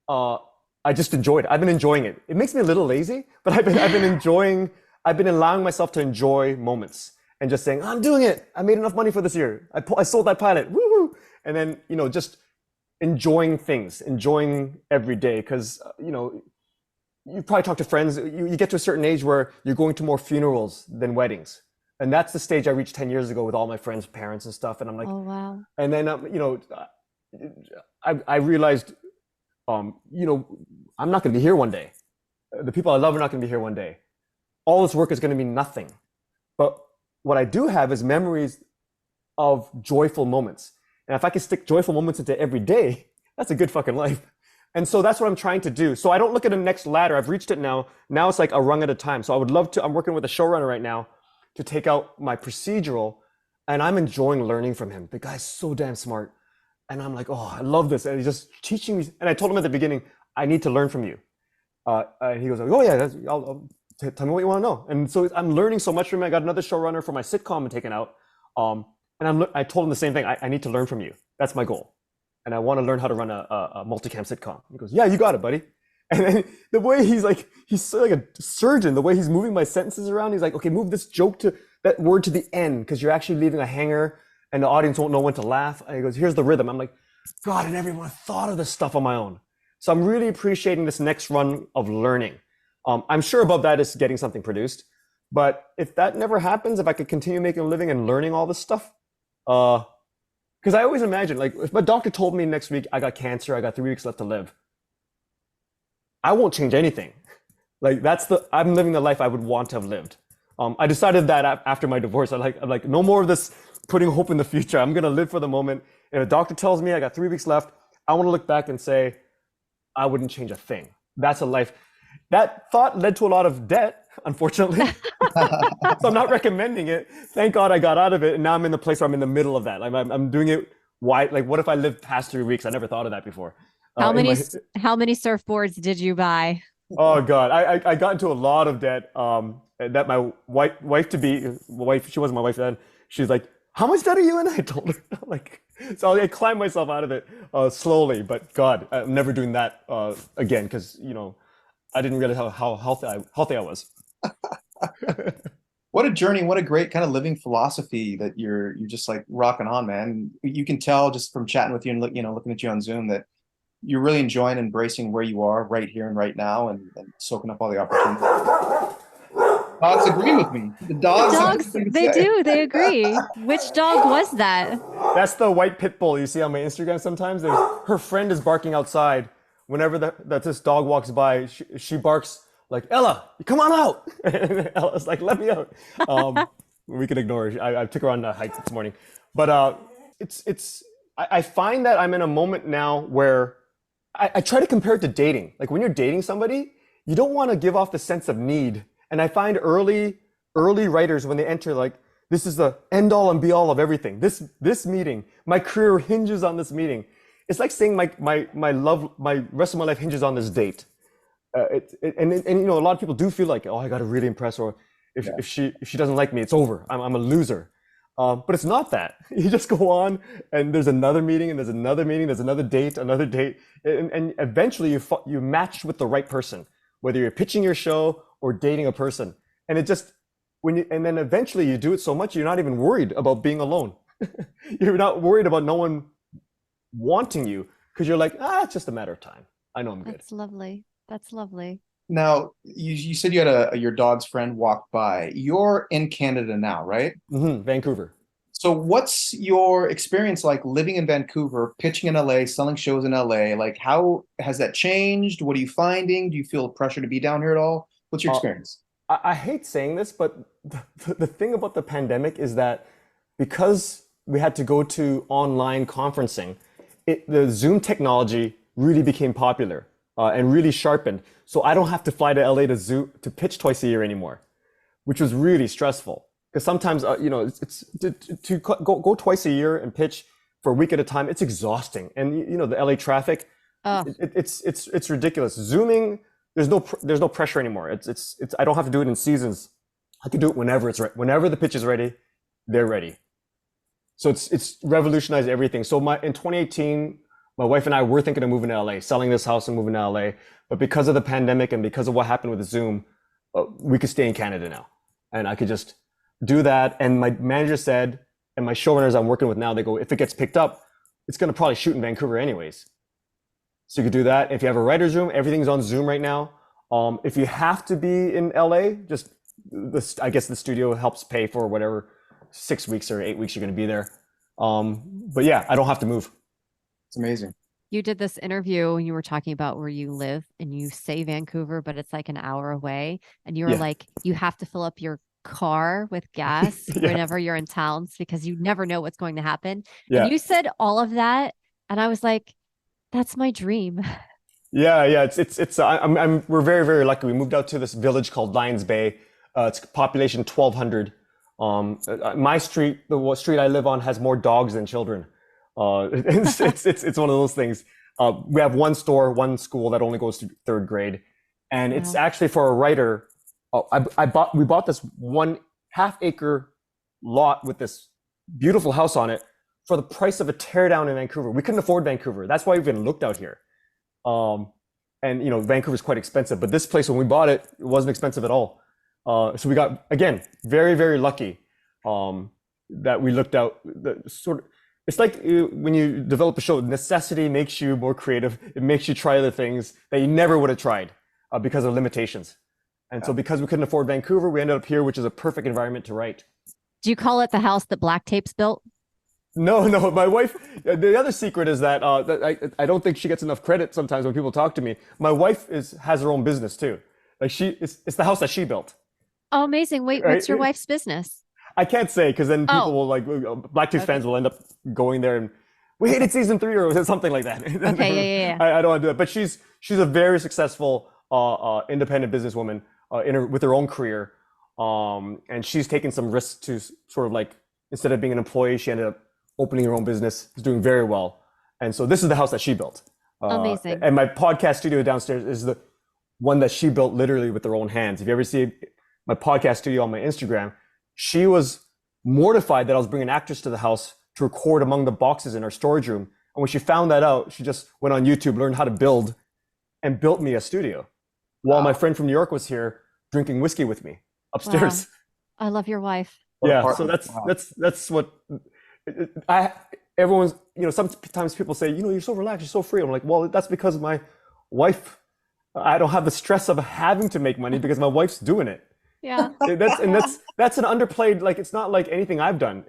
I just enjoyed it. I've been enjoying it. It makes me a little lazy, but I've been allowing myself to enjoy moments and just saying, I'm doing it. I made enough money for this year. I sold that pilot. Woo-hoo. And then, just enjoying things, enjoying every day. Because, you probably talk to friends. You get to a certain age where you're going to more funerals than weddings. And that's the stage I reached 10 years ago with all my friends' parents and stuff. And I'm like, oh, wow. And then, I realized, I'm not going to be here one day. The people I love are not going to be here one day. All this work is going to mean nothing. But what I do have is memories of joyful moments. And if I can stick joyful moments into every day, that's a good fucking life. And so that's what I'm trying to do. So I don't look at the next ladder. I've reached it now. Now it's like a rung at a time. So I would love to, I'm working with a showrunner right now to take out my procedural, and I'm enjoying learning from him. The guy's so damn smart. And I'm like, oh, I love this. And he's just teaching me. And I told him at the beginning, I need to learn from you. And he goes, oh yeah, tell me what you want to know. And so I'm learning so much from him. I got another showrunner for my sitcom taken out. And I told him the same thing. I need to learn from you. That's my goal. And I want to learn how to run a multicam sitcom. He goes, yeah, you got it, buddy. And then the way he's so like a surgeon, the way he's moving my sentences around, he's like, okay, move this joke to that word to the end, because you're actually leaving a hanger and the audience won't know when to laugh. And he goes, here's the rhythm. I'm like, God, I never even thought of this stuff on my own. So I'm really appreciating this next run of learning. I'm sure above that is getting something produced. But if that never happens, if I could continue making a living and learning all this stuff, because I always imagine, like, if my doctor told me next week I got cancer, I got 3 weeks left to live, I won't change anything. Like, I'm living the life I would want to have lived. I decided that after my divorce. I'm like, no more of this putting hope in the future. I'm gonna live for the moment. If a doctor tells me I got 3 weeks left, I want to look back and say, I wouldn't change a thing. That's a life. That thought led to a lot of debt, unfortunately. So I'm not recommending it. Thank God I got out of it, and now I'm in the place where I'm in the middle of that. I'm doing it. Why? Like, what if I lived past 3 weeks? I never thought of that before. How many surfboards did you buy? Oh God, I got into a lot of debt. That my wife to be, she wasn't my wife then. She's like, how much debt are you in? I told her, like, so I climbed myself out of it slowly. But God, I'm never doing that again, because I didn't realize how healthy I was. What a journey! What a great kind of living philosophy that you're just like rocking on, man. You can tell just from chatting with you and looking at you on Zoom that you're really enjoying embracing where you are right here and right now, and soaking up all the opportunities. Dogs agree with me. The dogs they agree. Which dog was that? That's the white pit bull you see on my Instagram sometimes. Her friend is barking outside. Whenever this dog walks by, she barks like, Ella, come on out. And Ella's like, let me out. We can ignore her. I took her on a hike this morning. But I find that I'm in a moment now where I try to compare it to dating. Like, when you're dating somebody, you don't want to give off the sense of need. And I find early writers, when they enter, like, this is the end all and be all of everything. This meeting, my career hinges on this meeting. It's like saying my rest of my life hinges on this date. And a lot of people do feel like, oh, I got to really impress her. If she doesn't like me, it's over. I'm a loser. But it's not that. You just go on, and there's another meeting, and there's another meeting, there's another date, and eventually you match with the right person, whether you're pitching your show or dating a person. And it just and then eventually you do it so much you're not even worried about being alone. You're not worried about no one wanting you, because you're like, it's just a matter of time. I know I'm good. That's lovely. That's lovely. Now, you said you had your dog's friend walk by. You're in Canada now, right? Mm-hmm. Vancouver. So what's your experience like living in Vancouver, pitching in LA, selling shows in LA? Like, how has that changed? What are you finding? Do you feel pressure to be down here at all? What's your experience? I hate saying this, but the thing about the pandemic is that because we had to go to online conferencing, the Zoom technology really became popular and really sharpened. So I don't have to fly to LA to pitch twice a year anymore, which was really stressful. Because sometimes, it's to go twice a year and pitch for a week at a time. It's exhausting, and the LA traffic, it's ridiculous. Zooming, there's no pressure anymore. It's I don't have to do it in seasons. I can do it whenever it's right. Whenever the pitch is ready, they're ready. So it's revolutionized everything. So in 2018, my wife and I were thinking of moving to LA, selling this house and moving to LA. But because of the pandemic and because of what happened with Zoom, we could stay in Canada now, and I could just do that. And my manager said, and my showrunners I'm working with now, they go, if it gets picked up, it's going to probably shoot in Vancouver anyways. So you could do that. If you have a writer's room, everything's on Zoom right now. If you have to be in LA, I guess the studio helps pay for whatever 6 weeks or 8 weeks you're going to be there. But yeah, I don't have to move. It's amazing. You did this interview and you were talking about where you live, and you say Vancouver, but it's like an hour away. And you were like, you have to fill up your car with gas whenever you're in towns, because you never know what's going to happen. And you said all of that, and I was like, that's my dream. Yeah. We're very, very lucky. We moved out to this village called Lions Bay. It's population 1,200. My street, the street I live on, has more dogs than children. It's one of those things. We have one store, one school that only goes to third grade, and it's actually for a writer. We bought this 1/2 acre lot with this beautiful house on it for the price of a teardown in Vancouver. We couldn't afford Vancouver. That's why we even looked out here. And Vancouver's quite expensive, but this place, when we bought it, it wasn't expensive at all. So we got, again, very, very lucky that we looked out. It's like when you develop a show, necessity makes you more creative. It makes you try other things that you never would have tried because of limitations. And so because we couldn't afford Vancouver, we ended up here, which is a perfect environment to write. Do you call it the house that Black Tapes built? No, my wife, the other secret is that I don't think she gets enough credit sometimes when people talk to me. My wife has her own business too. Like it's the house that she built. Oh, amazing. Wait, Right? what's your wife's business? I can't say because then people will Black Tapes fans will end up going there and we hated season 3 or something like that. Okay, yeah. I don't want to do it, but she's a very successful independent businesswoman with her own career, and she's taken some risks to sort of like, instead of being an employee, she ended up opening her own business. Is doing very well, and so this is the house that she built. Amazing. And my podcast studio downstairs is the one that she built literally with her own hands. If you ever see my podcast studio on my Instagram, she was mortified that I was bringing actors to the house to record among the boxes in our storage room. And when she found that out, she just went on YouTube, learned how to build, and built me a studio. While my friend from New York was here drinking whiskey with me upstairs. Wow. I love your wife. Yeah, so that's what everyone's, sometimes people say, you're so relaxed, you're so free. I'm like, well, that's because my wife, I don't have the stress of having to make money because my wife's doing it. Yeah. That's an underplayed, like, it's not like anything I've done.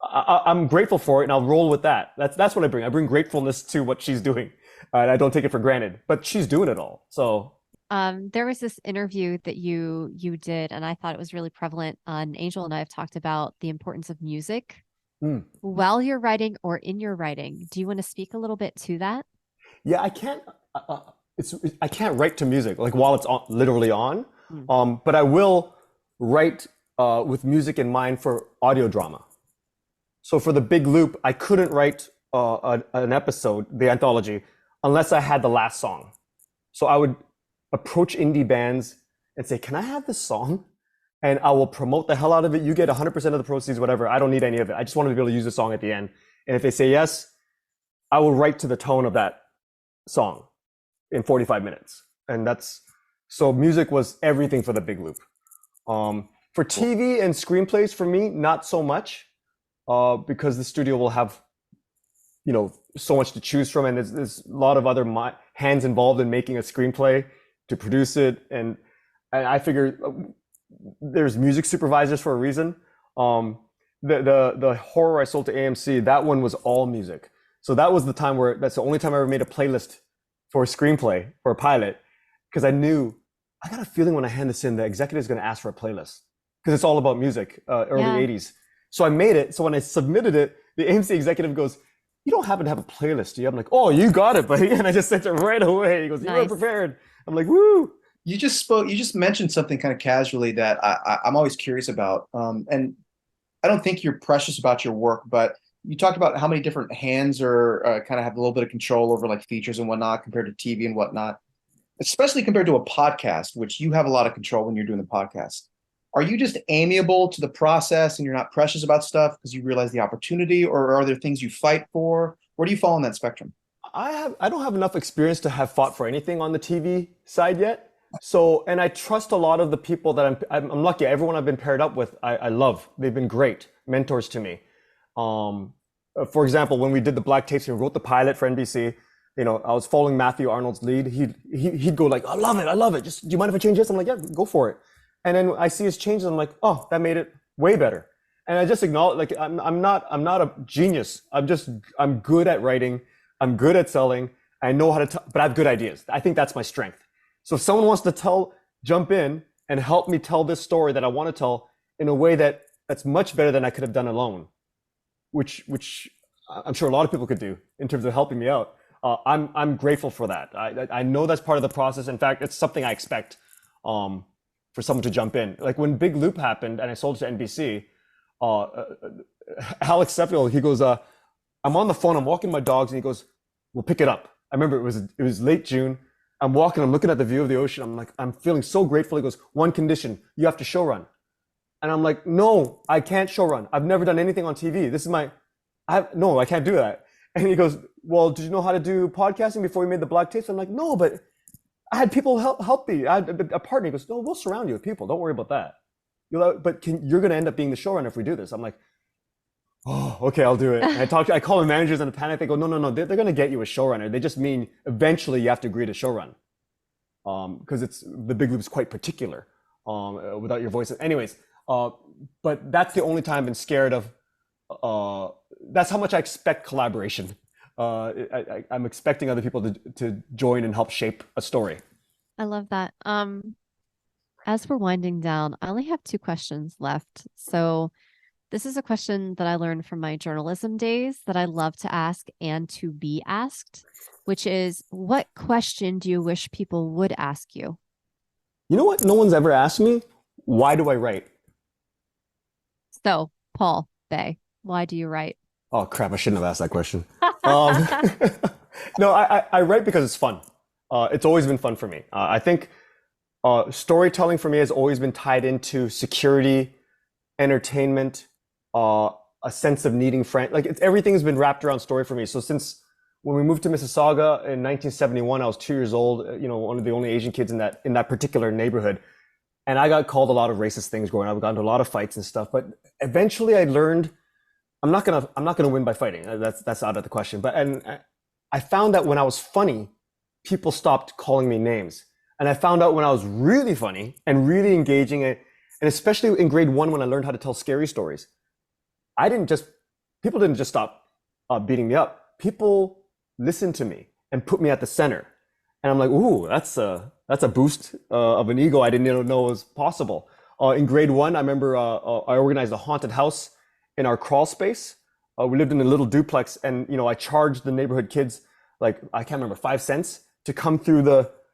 I'm grateful for it and I'll roll with that. That's what I bring. I bring gratefulness to what she's doing. And I don't take it for granted, but she's doing it all. So there was this interview that you did, and I thought it was really prevalent. Angel and I have talked about the importance of music while you're writing or in your writing. Do you want to speak a little bit to that? Yeah, I can't. I can't write to music like while it's literally on, but I will write with music in mind for audio drama. So for the Big Loop, I couldn't write an episode, the anthology, unless I had the last song. So I would approach indie bands and say, can I have this song? And I will promote the hell out of it. You get 100% of the proceeds, whatever. I don't need any of it. I just want to be able to use the song at the end. And if they say yes, I will write to the tone of that song in 45 minutes. And so music was everything for the Big Loop. For TV and screenplays, for me, not so much, because the studio will have, so much to choose from. And there's a lot of other hands involved in making a screenplay to produce it. And I figure there's music supervisors for a reason. The horror I sold to AMC, that one was all music. So that was the time that's the only time I ever made a playlist for a screenplay or a pilot, because I knew, I got a feeling when I hand this in, the executive is going to ask for a playlist because it's all about music, early 80s. So I made it. So when I submitted it, the AMC executive goes, you don't happen to have a playlist, do you? I'm like, oh, you got it, buddy. And I just sent it right away. He goes, you were prepared. I'm like, woo. You just mentioned something kind of casually that I'm always curious about. And I don't think you're precious about your work, but you talked about how many different hands are kind of have a little bit of control over like features and whatnot compared to TV and whatnot, especially compared to a podcast, which you have a lot of control when you're doing the podcast. Are you just amiable to the process and you're not precious about stuff because you realize the opportunity, or are there things you fight for? Where do you fall on that spectrum? I don't have enough experience to have fought for anything on the TV side yet. So, and I trust a lot of the people that I'm lucky. Everyone I've been paired up with, I love. They've been great mentors to me. For example, when we did the Black Tapes and we wrote the pilot for NBC, I was following Matthew Arnold's lead. He'd go like, I love it. Just, do you mind if I change this? I'm like, yeah, go for it. And then I see his changes. I'm like, oh, that made it way better. And I just acknowledge, like, I'm not a genius. I'm good at writing. I'm good at selling. I know how to, but I have good ideas. I think that's my strength. So if someone wants to jump in and help me tell this story that I want to tell in a way that's much better than I could have done alone, which I'm sure a lot of people could do in terms of helping me out. I'm grateful for that. I know that's part of the process. In fact, it's something I expect for someone to jump in. Like when Big Loop happened and I sold it to NBC, Alex Sheffield, he goes, I I'm on the phone, I'm walking my dogs, and he goes, "We'll pick it up." I remember it was late June. I'm walking, I'm looking at the view of the ocean. I'm like, I'm feeling so grateful. He goes, "One condition, you have to show run." And I'm like, "No, I can't show run. I've never done anything on TV. No, I can't do that." And he goes, "Well, did you know how to do podcasting before you made the black tapes?" I'm like, "No, but I had people help me. I had a partner." He goes, "No, we'll surround you with people. Don't worry about that. You're going to end up being the showrunner if we do this." I'm like, "Oh, okay, I'll do it." And I call the managers in a panic. They go, no, they're going to get you a showrunner. They just mean eventually you have to agree to showrun. Because the Big Loop's quite particular without your voice. Anyways, but that's the only time I've been scared of. That's how much I expect collaboration. I'm expecting other people to join and help shape a story. I love that. As we're winding down, I only have 2 questions left. So this is a question that I learned from my journalism days that I love to ask and to be asked, which is, what question do you wish people would ask you? You know what? No one's ever asked me. Why do I write? So, Paul Bae, why do you write? Oh, crap. I shouldn't have asked that question. No, I write because it's fun. It's always been fun for me. I think storytelling for me has always been tied into security, entertainment, a sense of needing friends. Like everything has been wrapped around story for me. So since when we moved to Mississauga in 1971, I was 2 years old, one of the only Asian kids in that particular neighborhood. And I got called a lot of racist things growing up. I got into a lot of fights and stuff. But eventually I learned I'm not gonna win by fighting. That's out of the question. But I found that when I was funny, people stopped calling me names. And I found out when I was really funny and really engaging, and especially in grade 1 when I learned how to tell scary stories, people didn't just stop beating me up. People listened to me and put me at the center. And I'm like, ooh, that's a boost of an ego I didn't even know was possible. In grade 1, I remember I organized a haunted house in our crawl space. We lived in a little duplex, and I charged the neighborhood kids, like, I can't remember, 5 cents to come through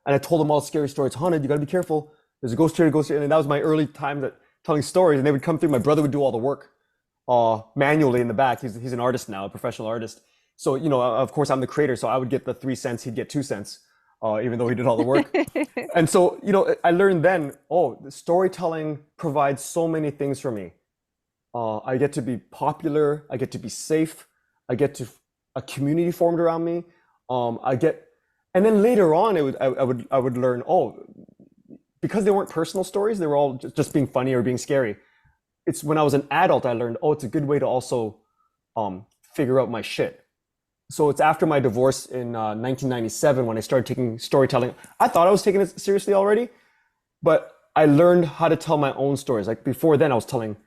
and I told them all scary stories. It's haunted, you gotta be careful. There's a ghost here, and that was my early time telling stories, and they would come through. My brother would do all the work manually in the back. He's an artist now, a professional artist. So, of course I'm the creator, so I would get the 3 cents, he'd get 2 cents, even though he did all the work. And so, I learned then, the storytelling provides so many things for me. I get to be popular, I get to be safe, I get to a community formed around me. And then later on, I would learn, because they weren't personal stories, they were all just being funny or being scary. It's when I was an adult, I learned, it's a good way to also figure out my shit. So it's after my divorce in 1997 when I started taking storytelling. I thought I was taking it seriously already, but I learned how to tell my own stories. Like before then, I was telling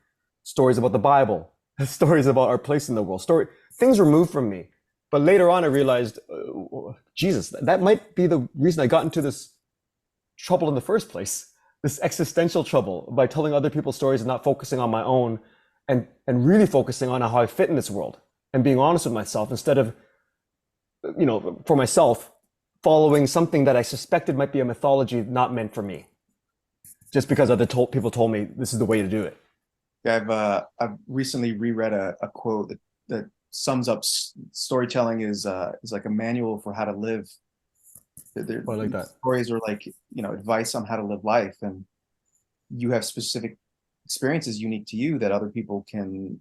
stories about the Bible, stories about our place in the world, things removed from me. But later on, I realized, Jesus, that might be the reason I got into this trouble in the first place, this existential trouble, by telling other people's stories and not focusing on my own, and really focusing on how I fit in this world and being honest with myself instead of, for myself, following something that I suspected might be a mythology not meant for me, just because other people told me this is the way to do it. Yeah, I've recently reread a quote that sums up storytelling is like a manual for how to live. I like that. Stories are like advice on how to live life, and you have specific experiences unique to you that other people can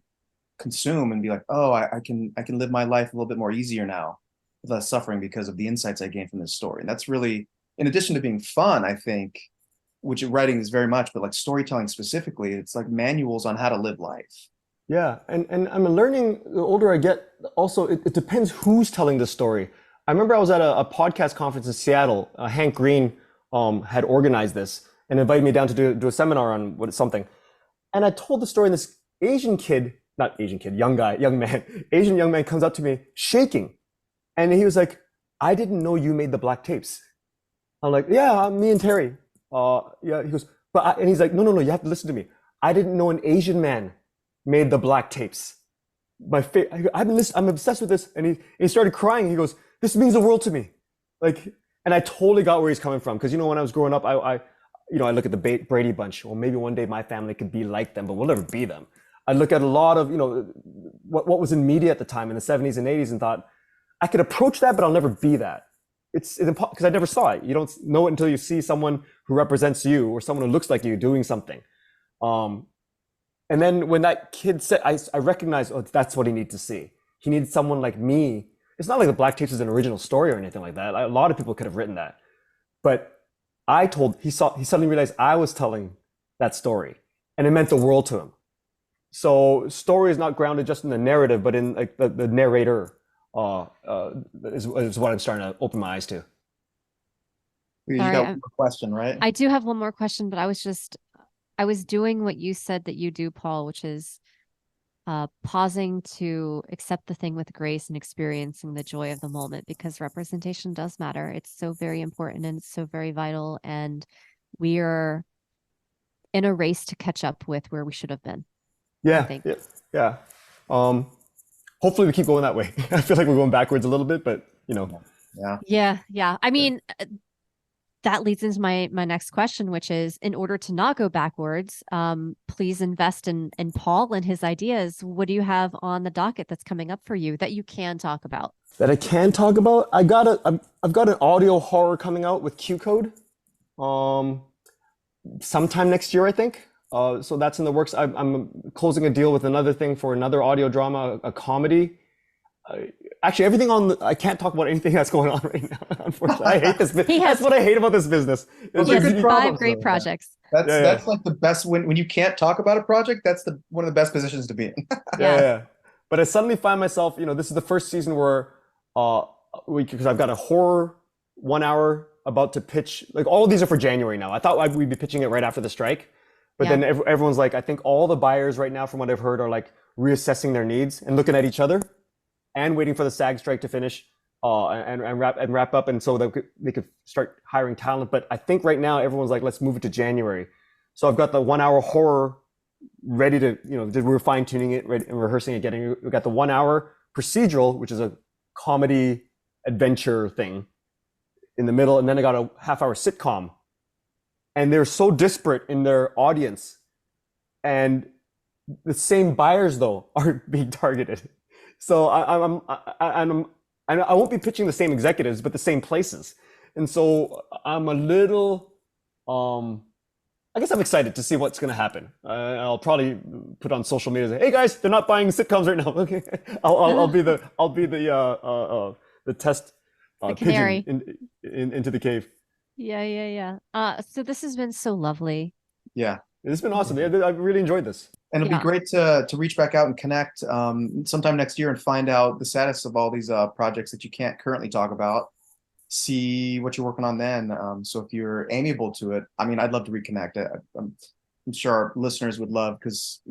consume and be like, I can live my life a little bit more easier now, with less suffering because of the insights I gained from this story. And that's really, in addition to being fun, I think, which writing is very much, but like storytelling specifically, it's like manuals on how to live life. Yeah, and I'm learning, the older I get, also, it depends who's telling the story. I remember I was at a podcast conference in Seattle. Hank Green had organized this and invited me down to do a seminar on something. And I told the story, and this young man comes up to me shaking. And he was like, "I didn't know you made the black tapes." I'm like, "Yeah, me and Terry." Yeah, he goes, and he's like, no, you have to listen to me. "I didn't know an Asian man made the black tapes. I'm obsessed with this." And he started crying. He goes, "This means the world to me." And I totally got where he's coming from. Because, when I was growing up, I look at the Brady Bunch. Well, maybe one day my family could be like them, but we'll never be them. I look at a lot of, what was in media at the time in the 70s and 80s and thought, I could approach that, but I'll never be that. It's impossible because I never saw it. You don't know it until you see someone who represents you or someone who looks like you doing something. And then when that kid said, I recognized, oh, that's what he needs to see. He needs someone like me. It's not like the Black Tapes is an original story or anything like that. A lot of people could have written that. But he suddenly realized I was telling that story and it meant the world to him. So story is not grounded just in the narrative, but in like the narrator is what I'm starting to open my eyes to. You Sorry, got one more question, right? I do have one more question, but I was doing what you said that you do, Paul, which is pausing to accept the thing with grace and experiencing the joy of the moment, because representation does matter. It's so very important and it's so very vital. And we are in a race to catch up with where we should have been. Yeah. Yeah. Hopefully we keep going that way. I feel like we're going backwards a little bit, but Yeah. I mean, that leads into my next question, which is, in order to not go backwards, please invest in Paul and his ideas. What do you have on the docket that's coming up for you that you can talk about? That I can talk about? I've got an audio horror coming out with Q Code, sometime next year, I think. So that's in the works. I'm closing a deal with another thing for another audio drama, a comedy. Actually, everything I can't talk about anything that's going on right now. Unfortunately, I hate this. That's what I hate about this business. Those He are has good 5 problems, great though. projects. That's like the best when you can't talk about a project. That's one of the best positions to be in. Yeah. But I suddenly find myself, this is the first season where, because I've got a horror 1 hour about to pitch. Like all of these are for January now. I thought we'd be pitching it right after the strike, but then everyone's like, I think all the buyers right now, from what I've heard, are like reassessing their needs and looking at each other, and waiting for the SAG strike to finish and wrap up, and so they could start hiring talent. But I think right now everyone's like, let's move it to January. So I've got the 1 hour horror ready to, we're fine tuning it and rehearsing it. We got the 1 hour procedural, which is a comedy adventure thing in the middle, and then I got a half-hour sitcom. And they're so disparate in their audience, and the same buyers though are being targeted. So I won't be pitching the same executives, but the same places. And so I'm a little, I guess I'm excited to see what's going to happen. I'll probably put on social media and say, "Hey guys, they're not buying sitcoms right now." Okay, I'll be the test The canary. pigeon into the cave. Yeah. So this has been so lovely. Yeah, It's been awesome. I really enjoyed this. and it'll be great to reach back out and connect sometime next year and find out the status of all these projects that you can't currently talk about. See what you're working on then. So if you're amiable to it, I mean, I'd love to reconnect. I'm sure our listeners would love, because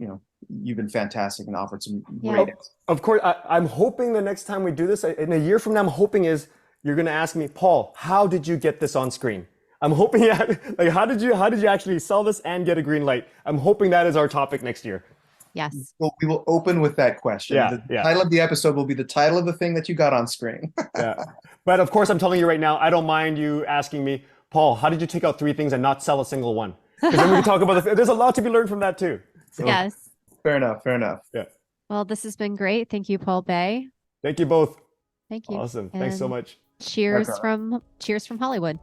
you've been fantastic and offered some great. Of course, I'm hoping the next time we do this, in a year from now, I'm hoping you're going to ask me, Paul, how did you get this on screen? I'm hoping, like, how did you actually sell this and get a green light? I'm hoping that is our topic next year. Yes. Well, we will open with that question. The title of the episode will be the title of the thing that you got on screen. But of course, I'm telling you right now, I don't mind you asking me, Paul, how did you take out 3 things and not sell a single one? Because then we can talk about there's a lot to be learned from that too. So, Yes. Fair enough. Yeah. Well, this has been great. Thank you, Paul Bae. Thank you both. Thank you. Awesome. Thanks so much. Cheers from Hollywood.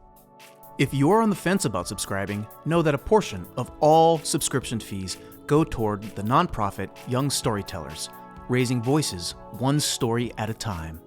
If you're on the fence about subscribing, know that a portion of all subscription fees go toward the nonprofit Young Storytellers, raising voices one story at a time.